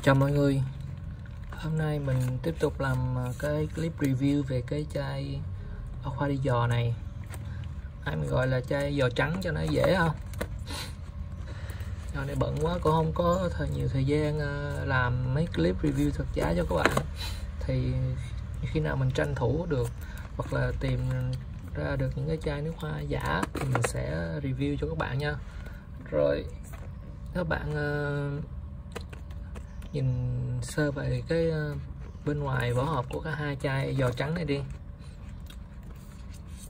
Chào mọi người, hôm nay mình tiếp tục làm cái clip review về cái chai Aqua đi giò này. Mình gọi là chai giò trắng cho nó dễ không? Giờ này bận quá cũng không có nhiều thời gian làm mấy clip review thật giá cho các bạn. Thì khi nào mình tranh thủ được hoặc là tìm ra được những cái chai nước hoa giả thì mình sẽ review cho các bạn nha. Rồi các bạn nhìn sơ về cái bên ngoài vỏ hộp của cả hai chai giò trắng này đi.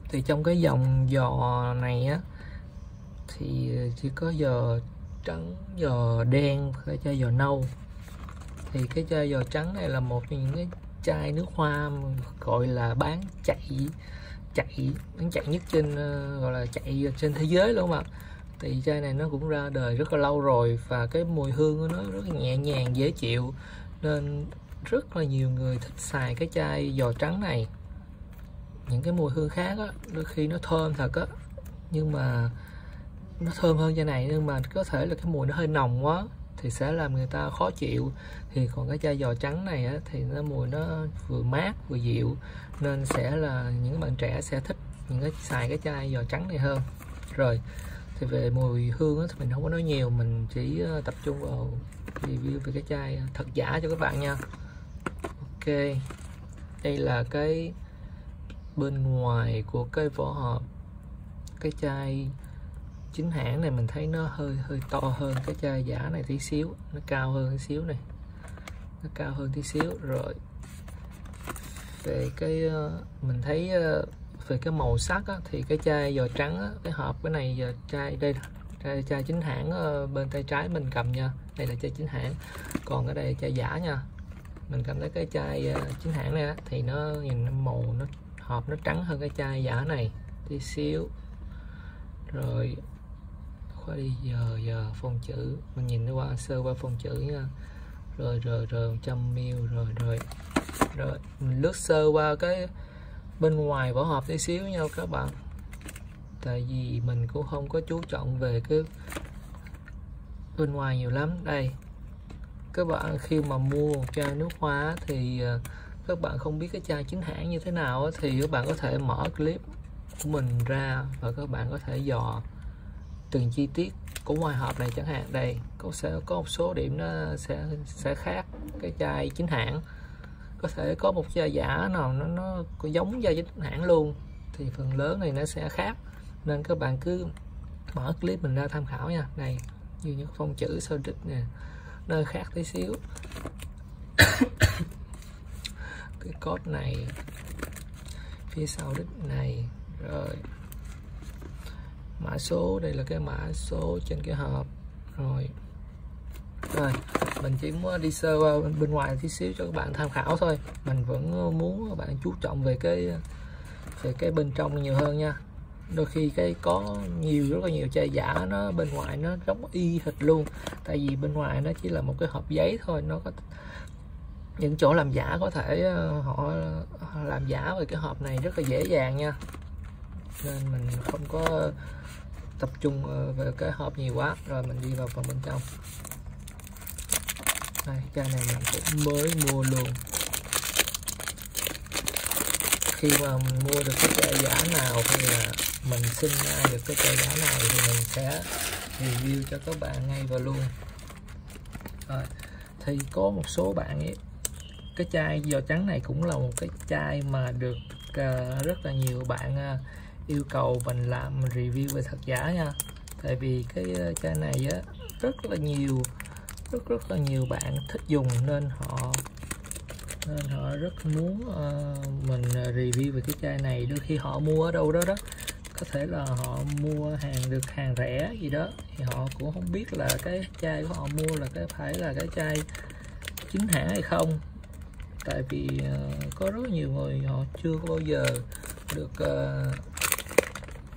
Thì trong cái dòng giò này á thì chỉ có giò trắng, giò đen và cái chai giò nâu. Thì cái chai giò trắng này là một trong những cái chai nước hoa gọi là bán chạy nhất trên gọi là chạy trên thế giới luôn mà. Thì chai này nó cũng ra đời rất là lâu rồi và cái mùi hương của nó rất là nhẹ nhàng dễ chịu, nên rất là nhiều người thích xài cái chai giò trắng này. Những cái mùi hương khác á, đôi khi nó thơm thật á, nhưng mà nó thơm hơn chai này, nhưng mà có thể là cái mùi nó hơi nồng quá thì sẽ làm người ta khó chịu. Thì còn cái chai giò trắng này á, thì nó mùi nó vừa mát vừa dịu, nên sẽ là những bạn trẻ sẽ thích xài cái chai giò trắng này hơn. Rồi thì về mùi hương á, thì mình không có nói nhiều, mình chỉ tập trung vào review về cái chai thật giả cho các bạn nha. Ok, đây là cái bên ngoài của cái vỏ hộp. Cái chai chính hãng này mình thấy nó hơi to hơn cái chai giả này tí xíu, nó cao hơn tí xíu này, nó cao hơn tí xíu. Rồi về cái mình thấy về cái màu sắc á, thì cái chai giò trắng á, cái hộp cái này giờ chai đây chai chính hãng bên tay trái mình cầm nha, đây là chai chính hãng, còn ở đây chai giả nha. Mình cầm lấy cái chai chính hãng này á, thì nó nhìn màu nó hộp nó trắng hơn cái chai giả này tí xíu. Rồi khóa đi giờ phông chữ, mình nhìn nó qua sơ qua phông chữ nha. Rồi 100ml. Rồi mình lướt sơ qua cái bên ngoài vỏ hộp tí xíu nha các bạn, tại vì mình cũng không có chú trọng về cái bên ngoài nhiều lắm. Đây các bạn, khi mà mua một chai nước hoa thì các bạn không biết cái chai chính hãng như thế nào thì các bạn có thể mở clip của mình ra và các bạn có thể dò từng chi tiết của ngoài hộp này chẳng hạn. Đây sẽ có một số điểm nó sẽ khác cái chai chính hãng. Có thể có một chai giả nào nó giống chai chính hãng luôn, thì phần lớn này nó sẽ khác, nên các bạn cứ mở clip mình ra tham khảo nha. Đây như những phông chữ sơ đích nè, nơi khác tí xíu. Cái code này phía sau đích này. Rồi mã số, đây là cái mã số trên cái hộp. Rồi mình chỉ muốn đi sơ qua bên ngoài tí xíu cho các bạn tham khảo thôi. Mình vẫn muốn các bạn chú trọng về cái bên trong nhiều hơn nha. Đôi khi cái có rất là nhiều chai giả nó bên ngoài nó giống y hệt luôn, tại vì bên ngoài nó chỉ là một cái hộp giấy thôi. Nó có những chỗ làm giả, có thể họ làm giả về cái hộp này rất là dễ dàng nha, nên mình không có tập trung về cái hộp nhiều quá. Rồi mình đi vào phần bên trong. Đây, chai này mình cũng mới mua luôn. Khi mà mình mua được cái chai giả nào hay là mình xin ai được cái chai giả nào thì mình sẽ review cho các bạn ngay và luôn. Rồi, thì có một số bạn ấy, cái chai giò trắng này cũng là một cái chai mà được rất là nhiều bạn yêu cầu mình làm review về thật giả nha. Tại vì cái chai này á, rất là nhiều bạn thích dùng, nên họ rất muốn mình review về cái chai này. Đôi khi họ mua ở đâu đó có thể là họ mua được hàng rẻ gì đó, thì họ cũng không biết là cái chai của họ mua là phải là cái chai chính hãng hay không. Tại vì có rất nhiều người họ chưa có bao giờ được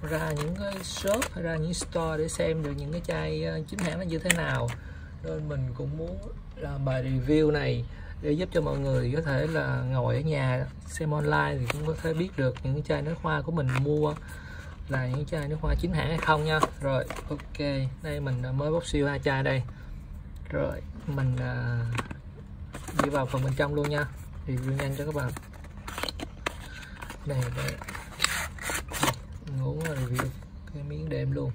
ra những cái shop hay ra những store để xem được những cái chai chính hãng nó như thế nào, nên mình cũng muốn làm bài review này để giúp cho mọi người có thể là ngồi ở nhà xem online thì cũng có thể biết được những cái chai nước hoa của mình mua là những chai nước hoa chính hãng hay không nha. Rồi ok, đây mình mới bóc siêu hai chai đây. Rồi mình đi vào phần bên trong luôn nha, review nhanh cho các bạn. Đây, muốn review cái miếng đệm luôn.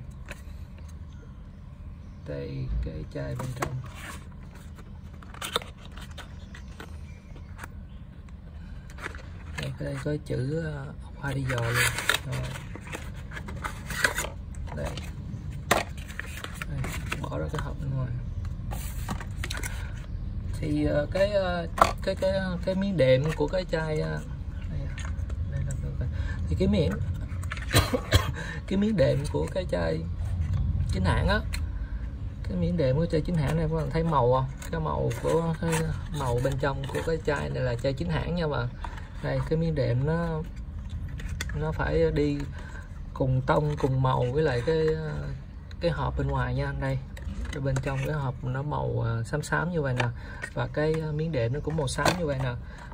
Đây cái chai bên trong. Đây có chữ hoa đi dò luôn. Rồi. Đây. Bỏ ra cái hộp bên ngoài. Thì cái miếng đệm của cái chai đây là thì cái miếng đệm của cái chai chính hãng á, cái miếng đệm của chai chính hãng này các bạn thấy màu không? Cái màu của cái màu bên trong của cái chai này là chai chính hãng nha bạn. Đây cái miếng đệm nó phải đi cùng tông cùng màu với lại cái hộp bên ngoài nha. Đây bên trong cái hộp nó màu xám xám như vậy nè, và cái miếng đệm nó cũng màu xám như vậy nè.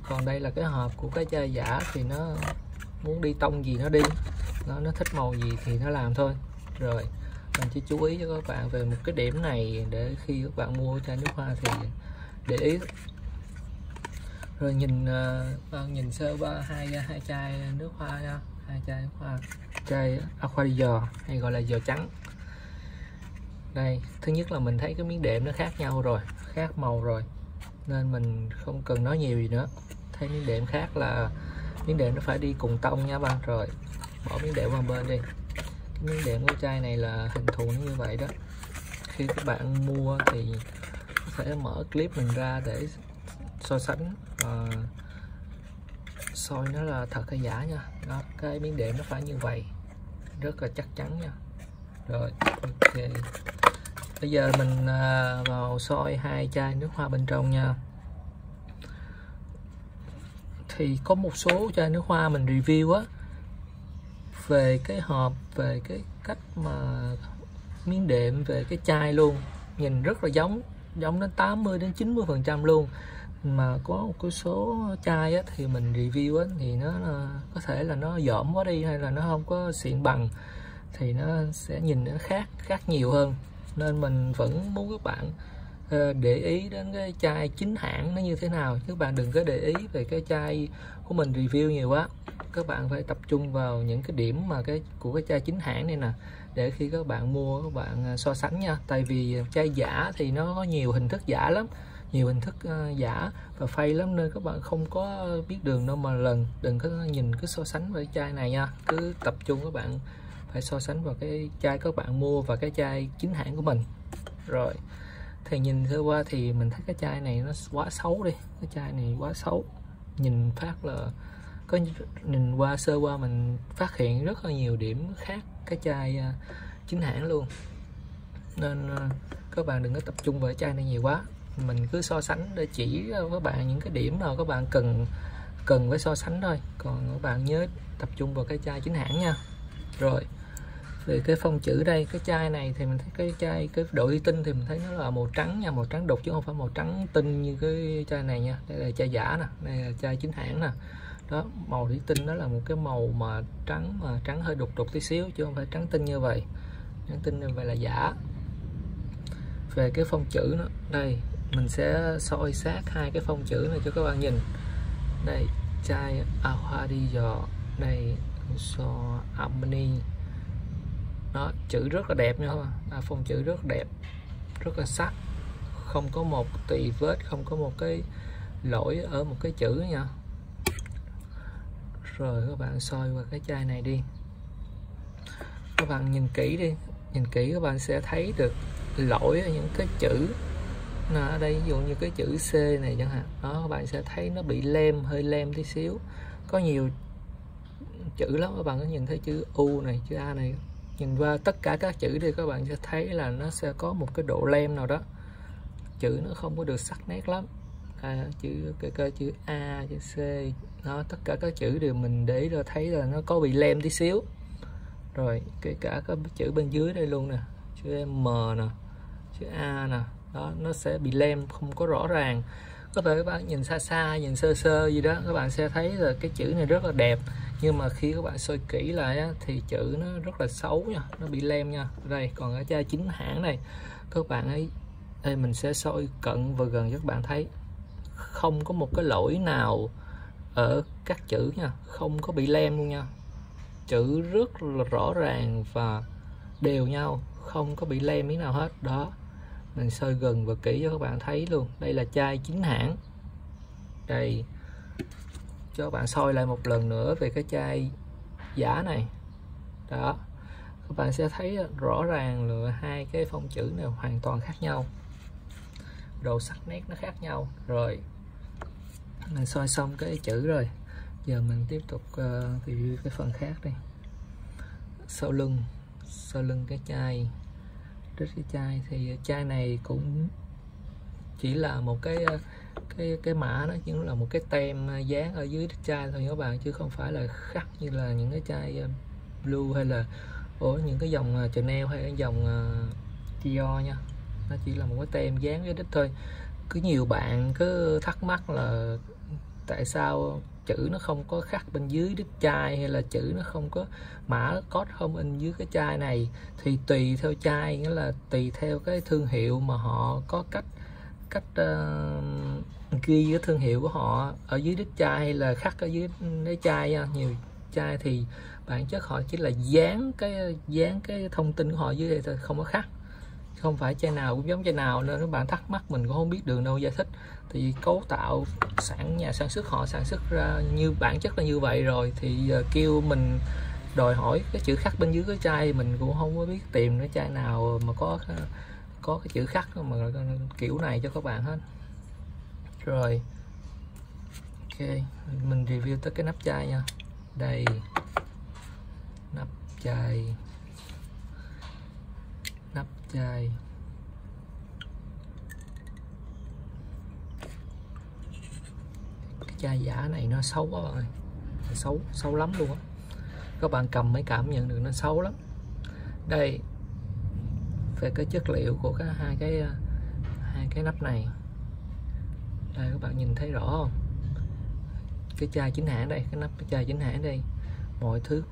Còn đây là cái hộp của cái chai giả thì nó muốn đi tông gì nó đi, nó thích màu gì thì nó làm thôi. Rồi mình chỉ chú ý cho các bạn về một cái điểm này để khi các bạn mua chai nước hoa thì để ý. Rồi nhìn sơ qua hai chai nước hoa nha, hai chai nước hoa, chai Aqua di Giò hay gọi là giò trắng. Đây, thứ nhất là mình thấy cái miếng đệm nó khác nhau rồi, khác màu rồi, nên mình không cần nói nhiều gì nữa. Thấy miếng đệm khác là miếng đệm nó phải đi cùng tông nha bạn. Rồi bỏ miếng đệm qua bên đi. Cái miếng đệm của chai này là hình thù như vậy đó. Khi các bạn mua thì có thể mở clip mình ra để so sánh và soi nó là thật hay giả nha. Đó, cái miếng đệm nó phải như vậy, rất là chắc chắn nha. Rồi ok, bây giờ mình vào soi hai chai nước hoa bên trong nha. Thì có một số chai nước hoa mình review á, về cái hộp, về cái cách mà miếng đệm, về cái chai luôn, nhìn rất là giống đến 80 đến 90% luôn. Mà có một cái số chai á, thì mình review á, thì nó có thể là nó dởm quá đi hay là nó không có xịn bằng, thì nó sẽ nhìn nó khác nhiều hơn. Nên mình vẫn muốn các bạn để ý đến cái chai chính hãng nó như thế nào, các bạn đừng có để ý về cái chai của mình review nhiều quá. Các bạn phải tập trung vào những cái điểm mà của cái chai chính hãng này nè, để khi các bạn mua các bạn so sánh nha. Tại vì chai giả thì nó có nhiều hình thức giả lắm, nhiều hình thức giả và fake lắm, nên các bạn không có biết đường đâu mà lần. Đừng có nhìn cứ so sánh với chai này nha, cứ tập trung các bạn phải so sánh vào cái chai các bạn mua và cái chai chính hãng của mình. Rồi thì nhìn sơ qua thì mình thấy cái chai này nó quá xấu đi, cái chai này quá xấu. Nhìn phát là nhìn qua sơ qua mình phát hiện rất là nhiều điểm khác cái chai chính hãng luôn. Nên các bạn đừng có tập trung vào chai này nhiều quá, mình cứ so sánh để chỉ các bạn những cái điểm nào các bạn cần phải so sánh thôi. Còn các bạn nhớ tập trung vào cái chai chính hãng nha. Rồi về cái phông chữ đây, cái chai này thì mình thấy cái độ thủy tinh thì mình thấy nó là màu trắng nha, màu trắng đục chứ không phải màu trắng tinh như cái chai này nha. Đây là chai giả nè, đây là chai chính hãng nè. Đó, màu thủy tinh đó là một cái màu mà trắng hơi đục tí xíu chứ không phải trắng tinh như vậy. Trắng tinh như vậy là giả. Về cái phông chữ nó đây, mình sẽ soi sát hai cái phông chữ này cho các bạn nhìn. Đây chai Aqua di Giò, đây so Amani. Đó, chữ rất là đẹp nha, phông chữ rất đẹp, rất là sắc, không có một tì vết, không có một cái lỗi ở một cái chữ nha. Rồi các bạn soi qua cái chai này đi, các bạn nhìn kỹ đi, nhìn kỹ các bạn sẽ thấy được lỗi ở những cái chữ ở đây, ví dụ như cái chữ C này chẳng hạn. Đó, các bạn sẽ thấy nó bị lem, hơi lem tí xíu, có nhiều chữ lắm. Các bạn có nhìn thấy chữ U này, chữ A này, nhìn qua tất cả các chữ thì các bạn sẽ thấy là nó sẽ có một cái độ lem nào đó, chữ nó không có được sắc nét lắm. Chữ chữ A, chữ C, nó tất cả các chữ đều mình để ý ra thấy là nó có bị lem tí xíu. Rồi kể cả các chữ bên dưới đây luôn nè, chữ M nè, chữ A nè, đó nó sẽ bị lem, không có rõ ràng. Có thể các bạn nhìn xa nhìn sơ gì đó các bạn sẽ thấy là cái chữ này rất là đẹp, nhưng mà khi các bạn soi kỹ lại á, thì chữ nó rất là xấu nha, nó bị lem nha. Đây còn ở chai chính hãng này các bạn ấy, đây mình sẽ soi cận và gần cho các bạn thấy không có một cái lỗi nào ở các chữ nha, không có bị lem luôn nha, chữ rất là rõ ràng và đều nhau, không có bị lem miếng nào hết. Đó, mình soi gần và kỹ cho các bạn thấy luôn. Đây là chai chính hãng. Đây, cho các bạn soi lại một lần nữa về cái chai giả này. Đó, các bạn sẽ thấy rõ ràng là hai cái phông chữ này hoàn toàn khác nhau, độ sắc nét nó khác nhau. Rồi mình soi xong cái chữ rồi, giờ mình tiếp tục review cái phần khác đây. Sau lưng cái chai, cái chai thì chai này cũng chỉ là một cái mã, nó chỉ là một cái tem dán ở dưới đít chai thôi các bạn, chứ không phải là khắc như là những cái chai blue hay là những cái dòng Chanel hay cái dòng Dior nha. Nó chỉ là một cái tem dán dưới đít thôi. Cứ nhiều bạn cứ thắc mắc là tại sao chữ nó không có khắc bên dưới đít chai, hay là chữ nó không có mã code không in dưới cái chai này. Thì tùy theo chai, nghĩa là tùy theo cái thương hiệu mà họ có cách ghi cái thương hiệu của họ ở dưới đít chai hay là khắc ở dưới cái chai nha. Nhiều chai thì bản chất họ chỉ là dán cái thông tin của họ dưới đây thôi, không có khắc. Không phải chai nào cũng giống chai nào, nên các bạn thắc mắc mình cũng không biết đường đâu giải thích. Thì cấu tạo nhà sản xuất họ sản xuất ra như bản chất là như vậy rồi, thì kêu mình đòi hỏi cái chữ khắc bên dưới cái chai, mình cũng không có biết tìm cái chai nào mà có cái chữ khắc mà kiểu này cho các bạn hết. Rồi ok, mình review tới cái nắp chai nha. Đây, nắp chai cái chai giả này nó xấu quá rồi, xấu lắm luôn á. Các bạn cầm mới cảm nhận được nó xấu lắm. Đây, về cái chất liệu của hai cái nắp này, đây các bạn nhìn thấy rõ không? Cái chai chính hãng đây, cái nắp cái chai chính hãng đây, mọi thứ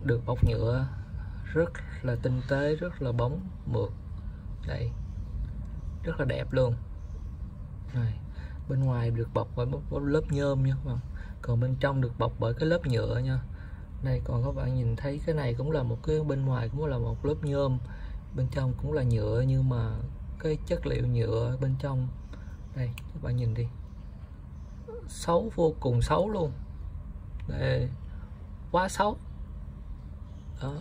được bọc nhựa rất là tinh tế, rất là bóng mượt. Đây, rất là đẹp luôn. Này, bên ngoài được bọc bởi một lớp nhôm nha các bạn, còn bên trong được bọc bởi cái lớp nhựa nha. Đây, còn các bạn nhìn thấy cái này cũng là một cái, bên ngoài cũng là một lớp nhôm, bên trong cũng là nhựa, nhưng mà cái chất liệu nhựa bên trong đây các bạn nhìn đi, xấu, vô cùng xấu luôn. Đây, quá xấu. Đó,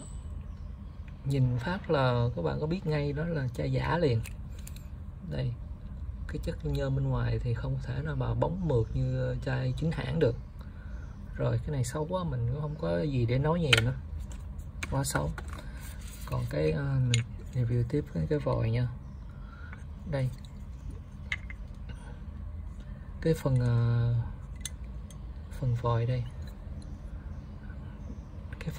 nhìn phát là các bạn có biết ngay đó là chai giả liền. Đây, cái chất nhôm bên ngoài thì không thể nào mà bóng mượt như chai chính hãng được. Rồi cái này xấu quá, mình cũng không có gì để nói nhiều nữa, quá xấu. Còn cái mình review tiếp cái vòi nha. Đây, cái phần vòi đây, cái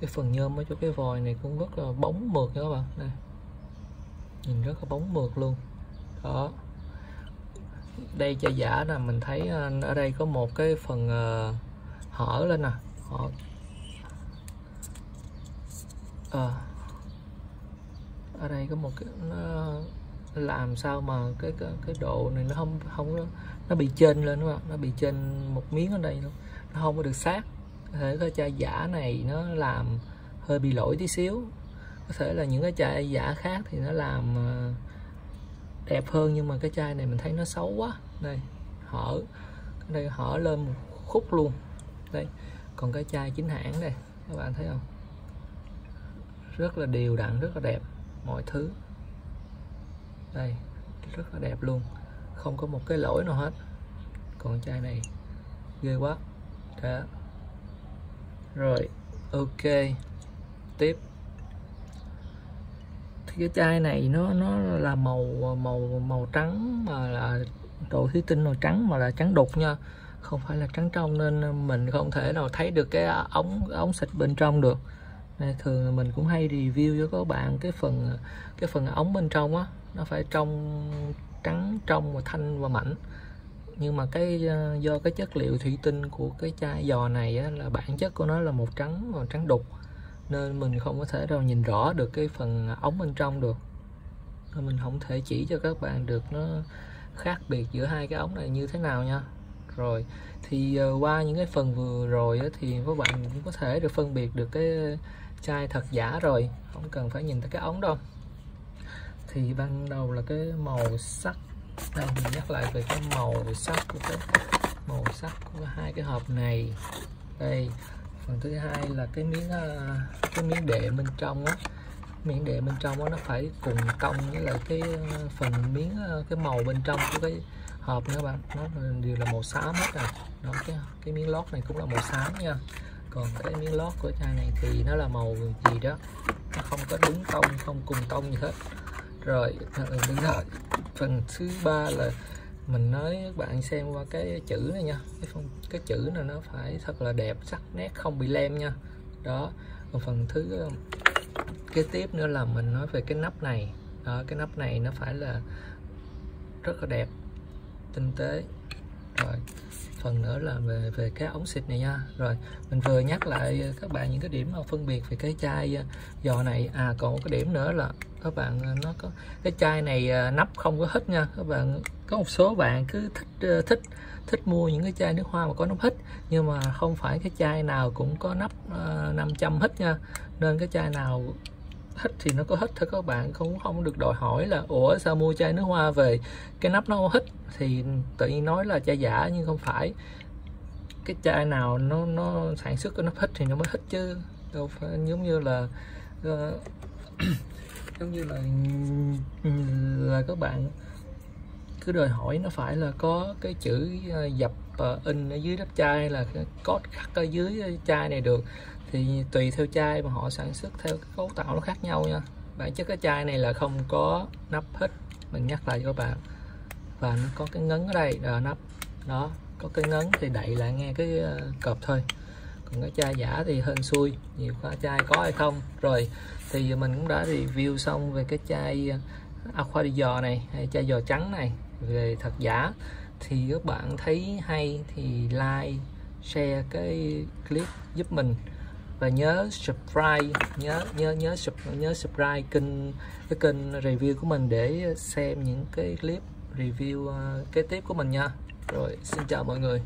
phần nhôm ở chỗ cái vòi này cũng rất là bóng mượt nha các bạn. Đây, nhìn rất là bóng mượt luôn. Đó, đây chai giả nè, mình thấy ở đây có một cái phần hở lên nè, ở đây có một cái, nó làm sao mà cái độ này nó không nó bị chênh lên, đúng không? Nó bị chênh một miếng ở đây luôn, nó không có được sát. Có thể cái chai giả này nó làm hơi bị lỗi tí xíu, có thể là những cái chai giả khác thì nó làm đẹp hơn, nhưng mà cái chai này mình thấy nó xấu quá. Đây, đây hở lên một khúc luôn. Đây, còn cái chai chính hãng đây, các bạn thấy không, rất là đều đặn, rất là đẹp mọi thứ. Đây, rất là đẹp luôn, không có một cái lỗi nào hết. Còn chai này ghê quá. Đó, rồi ok, tiếp thì cái chai này nó là màu trắng, mà là độ thủy tinh màu trắng, mà là trắng đục nha, không phải là trắng trong, nên mình không thể nào thấy được cái ống xịt bên trong được. Nên thường mình cũng hay review cho các bạn cái phần ống bên trong á, nó phải trắng trong và thanh và mảnh. Nhưng mà do cái chất liệu thủy tinh của cái chai giò này á, là bản chất của nó là màu trắng đục, nên mình không có thể đâu nhìn rõ được cái phần ống bên trong được, nên mình không thể chỉ cho các bạn được nó khác biệt giữa hai cái ống này như thế nào nha. Rồi thì qua những cái phần vừa rồi á, thì các bạn cũng có thể được phân biệt được cái chai thật giả rồi, không cần phải nhìn tới cái ống đâu. Thì ban đầu là cái màu sắc, đây mình nhắc lại về cái màu sắc của hai cái hộp này. Đây, phần thứ hai là cái miếng đệm bên trong á, miếng đệm bên trong á, nó phải cùng tông với lại cái phần cái màu bên trong của cái hộp nữa bạn, nó đều là màu xám hết rồi. Đó, cái miếng lót này cũng là màu xám nha. Còn cái miếng lót của chai này thì nó là màu gì đó, nó không có đúng tông, không cùng tông gì hết. Rồi bây giờ phần thứ ba là mình nói các bạn xem qua cái chữ này nha, cái chữ này nó phải thật là đẹp, sắc nét, không bị lem nha. Đó. Còn phần thứ kế tiếp nữa là mình nói về cái nắp này. Đó, cái nắp này nó phải là rất là đẹp, tinh tế. Rồi phần nữa là về cái ống xịt này nha. Rồi mình vừa nhắc lại các bạn những cái điểm mà phân biệt về cái chai giò này. Còn một cái điểm nữa là các bạn, nó có cái chai này nắp không có hít nha các bạn. Có một số bạn cứ thích mua những cái chai nước hoa mà có nắp hít, nhưng mà không phải cái chai nào cũng có nắp 500 hít nha. Nên cái chai nào hít thì nó có hít thôi, các bạn cũng không được đòi hỏi là ủa sao mua chai nước hoa về cái nắp nó không hít thì tự nhiên nói là chai giả. Nhưng không phải, cái chai nào nó sản xuất cái nắp hít thì nó mới hít chứ đâu phải giống như là giống như là các bạn cứ đòi hỏi nó phải là có cái chữ dập in ở dưới nắp chai, là cái code khắc ở dưới chai này được. Thì tùy theo chai mà họ sản xuất theo cái cấu tạo nó khác nhau nha. Bản chất cái chai này là không có nắp hít, mình nhắc lại cho các bạn. Và nó có cái ngấn ở đây là nắp. Đó, có cái ngấn thì đậy lại nghe cái cọp thôi. Còn cái chai giả thì hên xui, nhiều khoa chai có hay không. Rồi thì mình cũng đã review xong về cái chai Aqua di giò này, hay chai giò trắng này, về thật giả. Thì các bạn thấy hay thì like, share cái clip giúp mình, và nhớ subscribe, nhớ subscribe kênh review của mình để xem những cái clip review kế tiếp của mình nha. Rồi xin chào mọi người.